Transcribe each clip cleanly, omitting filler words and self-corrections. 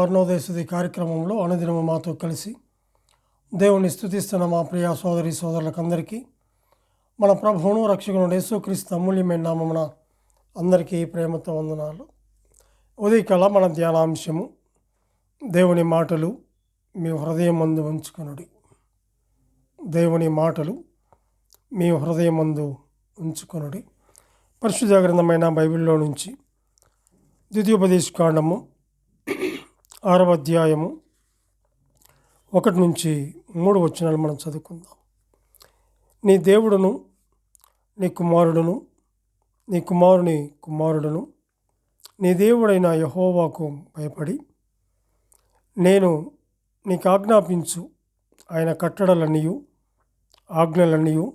అరుణోదయ స్తుతి కార్యక్రమంలో అనుదినము మాతో కలిసి దేవుని స్తుతిస్తున్న మా ప్రియ సోదరి సోదరులకందరికీ మన ప్రభువును రక్షకుడు యేసుక్రీస్తు అమూల్యమైన నామమున అందరికీ ప్రేమతో వందనాలు. ఉదయకాల మన ధ్యానాంశము, దేవుని మాటలు మీ హృదయమందు ఉంచుకొనుడి. దేవుని మాటలు మీ హృదయమందు ఉంచుకొనుడి. పరిశుద్ధ గ్రంథమైన బైబిల్లో నుంచి ద్వితీయోపదేశకాండము 6వ అధ్యాయము 1 నుంచి 3 వచనాలు మనం చదువుకుందాం. నీ దేవుడును నీ కుమారుడును నీ కుమారుని కుమారుడును నీ దేవుడైన యెహోవాకు భయపడి నేను నీకు ఆజ్ఞాపించు ఆయన కట్టడలన్నీయు ఆజ్ఞలన్నీయు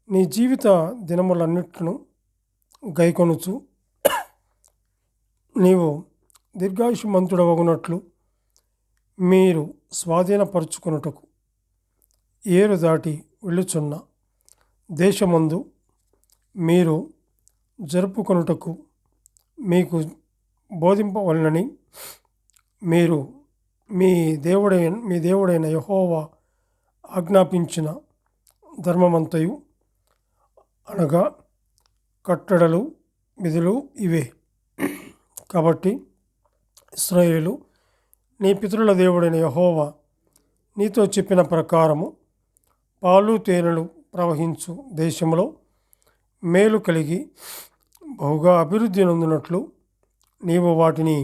నీ జీవిత దినములన్నిట్లను గైకొనుచు నీవు దీర్ఘాయుష్మంతుడవగునట్లు మీరు స్వాధీనపరుచుకొనుటకు ఏరు దాటి వెళ్ళుచున్న దేశమందు మీరు జరుపుకొనుటకు మీకు బోధింపవలనని మీరు మీ దేవుడైన యెహోవా ఆజ్ఞాపించిన ధర్మమంతయు అనగా కట్టడలు విధులు ఇవే. కాబట్టి ఇశ్రాయేలు నీ పితరుల దేవుడైన యెహోవా నీతో చెప్పిన ప్రకారము పాలు తేనెలు ప్రవహించు దేశంలో మేలు కలిగి బహుగా అభివృద్ధి నొందినట్లు నీవు వాటిని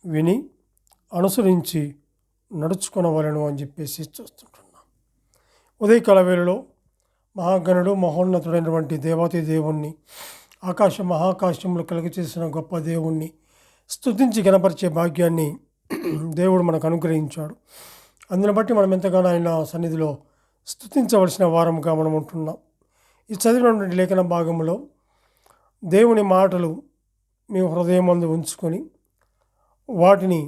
విని అనుసరించి నడుచుకొనవలెను అని చెప్పేసి చూస్తుంటున్నాం. ఉదయకాల వేళలో మహాగణుడు మహోన్నతుడైనటువంటి దేవాతి దేవుణ్ణి, మహాకాశంలో కలిగి చేసిన గొప్ప దేవుణ్ణి స్తుతించి గణపరిచే భాగ్యాన్ని దేవుడు మనకు అనుగ్రహించాడు. అందుని బట్టి మనం ఎంతగానో ఆయన సన్నిధిలో స్తుతించవలసిన వారముగా మనం ఉంటున్నాం. ఈ చదివినటువంటి లేఖన భాగంలో దేవుని మాటలు మీ హృదయమందు ఉంచుకొని వాటిని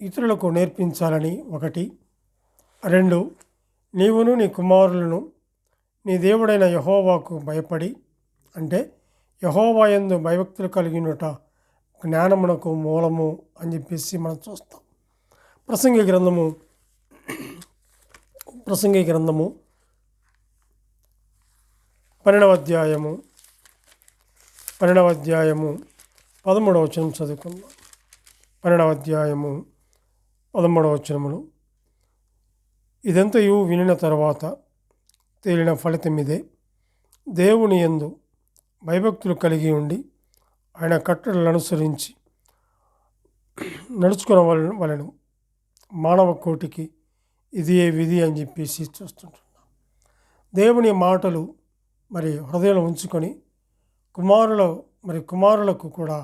ఇతరులకు నేర్పించాలని 1. 2, నీవును నీ కుమారులను నీ దేవుడైన యెహోవాకు భయపడి, అంటే యెహోవా యందు భయభక్తులు కలిగినట జ్ఞానమునకు మూలము అని చెప్పేసి మనం చూస్తాం. ప్రసంగి గ్రంథము 12వ అధ్యాయము 13వ వచనం చదువుకుందాం. 12వ అధ్యాయము 13వ వచనములు, ఇదంతయు వినిన తర్వాత తేలిన ఫలితం ఇదే: దేవుని యందు భయభక్తులు కలిగి ఉండి ఆయన కట్టడలను అనుసరించి నడుచుకొనవలెను మానవ కోటికి ఇది ఏ విధి అని చెప్పేసి చూస్తుంటున్నాం. దేవుని మాటలు హృదయంలో ఉంచుకొని కుమారులకు కూడా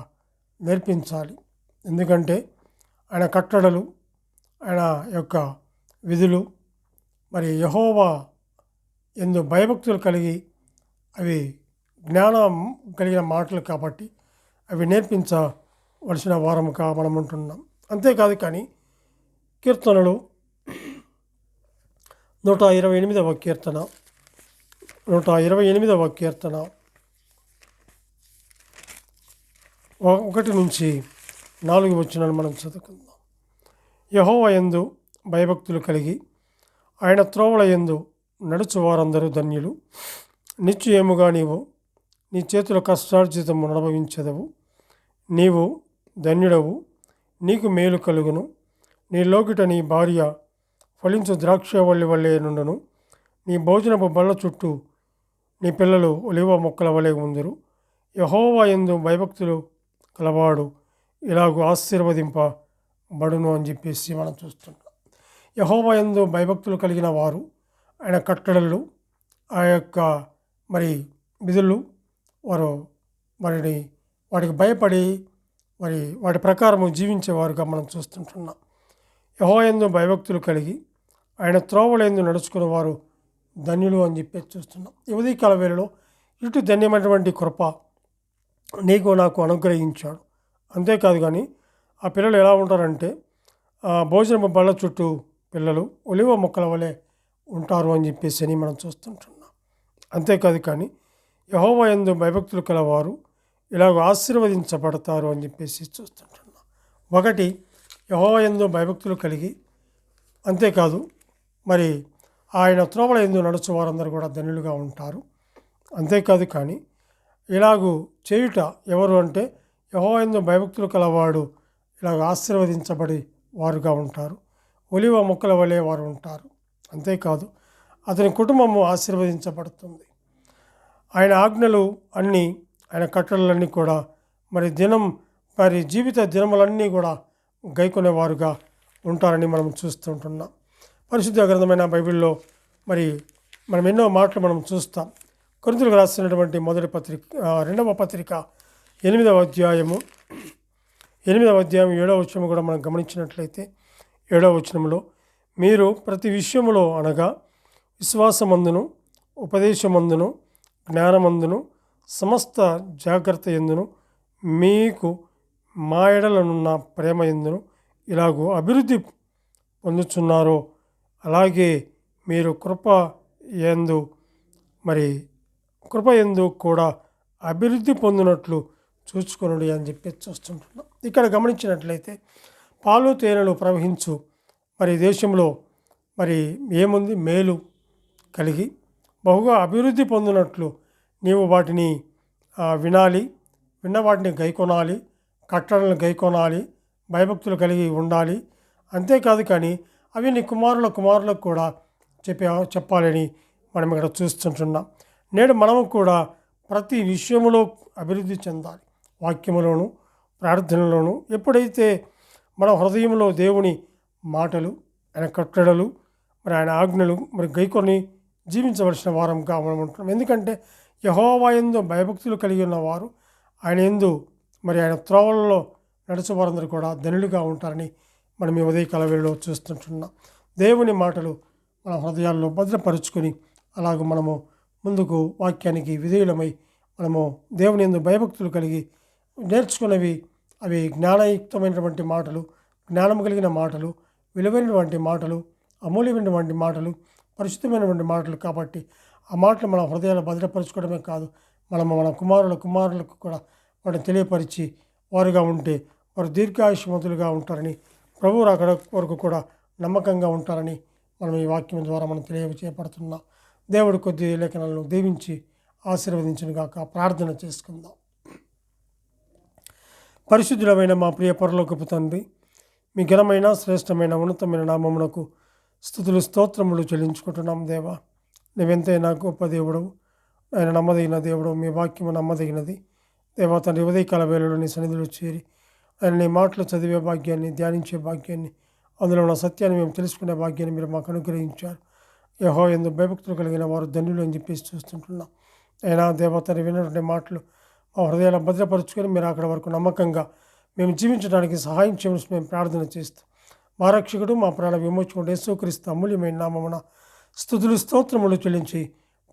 నేర్పించాలి. ఎందుకంటే ఆయన కట్టడలు, ఆయన యొక్క విధులు యెహోవా యందు భయభక్తులు కలిగి అవి జ్ఞానం కలిగిన మాటలు కాబట్టి అవి నేర్పించవలసిన వారముగా మనం ఉంటున్నాం. అంతేకాదు కానీ కీర్తనలు 128వ కీర్తన 1 నుంచి 4 వచనాలు మనం చదువుకుందాం. యెహోవా యందు భయభక్తులు కలిగి ఆయన త్రోవల యందు నడుచు వారందరూ ధన్యులు. నిశ్చయముగా నీవు నీ చేతుల కష్టార్జితము అనుభవించెదవు. నీవు ధన్యుడవు, నీకు మేలు కలుగును. నీ లోగిట నీ భార్య ఫలించు ద్రాక్షవల్లి వలె నుండును. నీ భోజనపు బల్ల చుట్టూ నీ పిల్లలు ఒలివ మొక్కల వలె ఉందురు. యెహోవా యందు భయభక్తులు కలవాడు ఇలాగూ ఆశీర్వదింపబడును అని చెప్పేసి మనం చూస్తున్నాం. యెహోవా యందు భయభక్తులు కలిగిన వారు ఆయన కట్టడలు, ఆ యొక్క విధులు వారు వాటికి భయపడి వాటి ప్రకారము జీవించేవారుగా మనం చూస్తుంటున్నాం. యెహోవా యందు భయభక్తులు కలిగి ఆయన త్రోవలందు నడుచుకునే వారు ధన్యులు అని చెప్పేసి చూస్తున్నాం. ఈ ఉదయకాల వేళలో ఇటు ధన్యమైనటువంటి కృప నీకు నాకు అనుగ్రహించాడు. అంతేకాదు కానీ ఆ పిల్లలు ఎలా ఉంటారంటే భోజనపు బల్ల చుట్టూ పిల్లలు ఒలివ మొక్కల వలె ఉంటారు అని చెప్పేసి మనం చూస్తుంటున్నాం. అంతేకాదు కానీ యెహోవా యందు భయభక్తులు కలవారు ఇలాగ ఆశీర్వదించబడతారు అని చెప్పేసి చూస్తుంటున్నాం. 1 యెహోవా యందు భయభక్తులు కలిగి, అంతేకాదు మరి ఆయన త్రోవల యందు నడుచు వారందరూ కూడా ధన్యులుగా ఉంటారు. అంతేకాదు కానీ ఇలాగూ చేయుట ఎవరు అంటే యెహోవా యందు భయభక్తులు కలవాడు ఇలాగ ఆశీర్వదించబడి వారుగా ఉంటారు. ఒలివ మొక్కల వలె వారు ఉంటారు. అంతేకాదు అతని కుటుంబము ఆశీర్వదించబడుతుంది. ఆయన ఆజ్ఞలు అన్నీ, ఆయన కట్టడలన్నీ కూడా మరి జీవిత దినములన్నీ కూడా గైకొనేవారుగా ఉంటారని మనం చూస్తుంటున్నాం. పరిశుద్ధ గ్రంథమైన బైబిల్లో మనం ఎన్నో మాటలు మనం చూస్తాం. కొరింథీయులకు రాసినటువంటి రెండవ పత్రిక 8వ అధ్యాయము 7వ వచనం కూడా మనం గమనించినట్లయితే 7వ వచనంలో, మీరు ప్రతి విషయములో అనగా విశ్వాసమందును, ఉపదేశమందును, జ్ఞానమందును, సమస్త జాగ్రత్త యందును, మీకు మా ఎడలనున్న ప్రేమ యందును ఇలాగూ అభివృద్ధి పొందుచున్నారో అలాగే మీరు కృప యందు కూడా అభివృద్ధి పొందినట్లు చూసుకొనుడి అని చెప్పి చూస్తుంటున్నాం. ఇక్కడ గమనించినట్లయితే పాలు తేనెలు ప్రవహించు దేశంలో ఏముంది? మేలు కలిగి బహుగా అభివృద్ధి పొందినట్లు నీవు వాటిని వినాలి, విన్న వాటిని గైకొనాలి, కట్టడలను గైకొనాలి, భయభక్తులు కలిగి ఉండాలి. అంతేకాదు కానీ అవి నీ కుమారులకు కూడా చెప్పాలని మనం ఇక్కడ చూస్తుంటున్నాం. నేడు మనము కూడా ప్రతి విషయములో అభివృద్ధి చెందాలి. వాక్యములోను, ప్రార్థనలోను ఎప్పుడైతే మన హృదయంలో దేవుని మాటలు, ఆయన కట్టడలు, ఆయన ఆజ్ఞలు గైకొని జీవించవలసిన వారంగా మనం ఉంటున్నాం. ఎందుకంటే యెహోవా యందు భయభక్తులు కలిగి ఉన్నవారు ఆయన యందు ఆయన త్రోవలలో నడిచేవారందరూ కూడా ధనులుగా ఉంటారని మనం ఈ ఉదయకాల వేళలో చూస్తుంటున్నాం. దేవుని మాటలు మన హృదయాల్లో భద్రపరుచుకొని అలాగ మనము ముందుకు వాక్యానికి విధేయులమై మనము దేవుని యందు భయభక్తులు కలిగి నేర్చుకున్నవి అవి జ్ఞానయుక్తమైనటువంటి మాటలు, జ్ఞానం కలిగిన మాటలు, విలువైనటువంటి మాటలు, అమూల్యమైనటువంటి మాటలు, పరిశుద్ధమైనటువంటి మాటలు. కాబట్టి ఆ మాటలు మన హృదయాలు భద్రపరచుకోవడమే కాదు, మన కుమారులకు కూడా వాటిని తెలియపరిచి వారుగా ఉంటే వారు దీర్ఘాయుష్మంతులుగా ఉంటారని, ప్రభువు రాకడ వరకు కూడా నమ్మకంగా ఉంటారని మనం ఈ వాక్యం ద్వారా మనం తెలియచేయబడుతున్నాం. దేవుడు కొద్ది లేఖనాలను దీవించి ఆశీర్వదించునుగాక. ప్రార్థన చేసుకుందాం. పరిశుద్ధులమైన మా ప్రియ పరలోకపు తండ్రి, మీ ఘనమైన శ్రేష్టమైన ఉన్నతమైన నామమునకు స్తుతులు స్తోత్రములు చెల్లించుకుంటున్నాం. దేవా, నీవెంతైనా గొప్ప దేవుడవు, ఆయన నమ్మదగిన దేవుడు, మీ వాక్యము నమ్మదగినది. దేవా తండ్రి, ఉదయకాల వేళలో నీ సన్నిధిలో చేరి ఆయన నీ మాటలు చదివే భాగ్యాన్ని, ధ్యానించే భాగ్యాన్ని, అందులో ఉన్న సత్యాన్ని మేము తెలుసుకునే భాగ్యాన్ని మీరు మాకు అనుగ్రహించారు. యెహోవా యందు భయభక్తులు కలిగిన వారు ధన్యులు అని చెప్పేసి చూస్తుంటున్నాం. అయినా దేవా తండ్రి, విన్నటువంటి మాటలు మా హృదయాలను భద్రపరుచుకొని మీరు అక్కడ వరకు నమ్మకంగా మేము జీవించడానికి సహాయం చేయవలసి మేము ప్రార్థన చేస్తాం. మా రక్షకుడు, మా ప్రాణ విమోచకుడు యేసుక్రీస్తు అమూల్యమైన నామమున స్తుతులు స్తోత్రములు చెల్లించి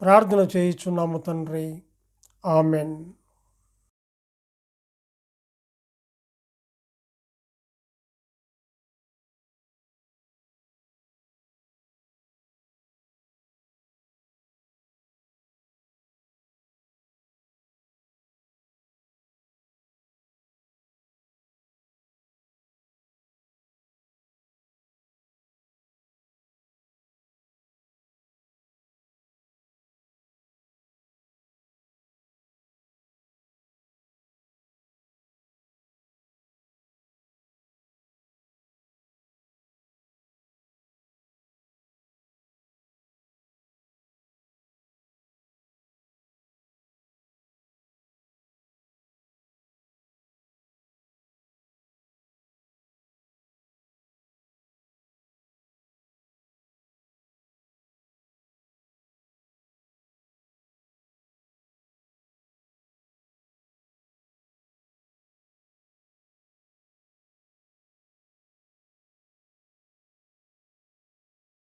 ప్రార్థన చేయుచున్నాము తండ్రి. ఆమెన్.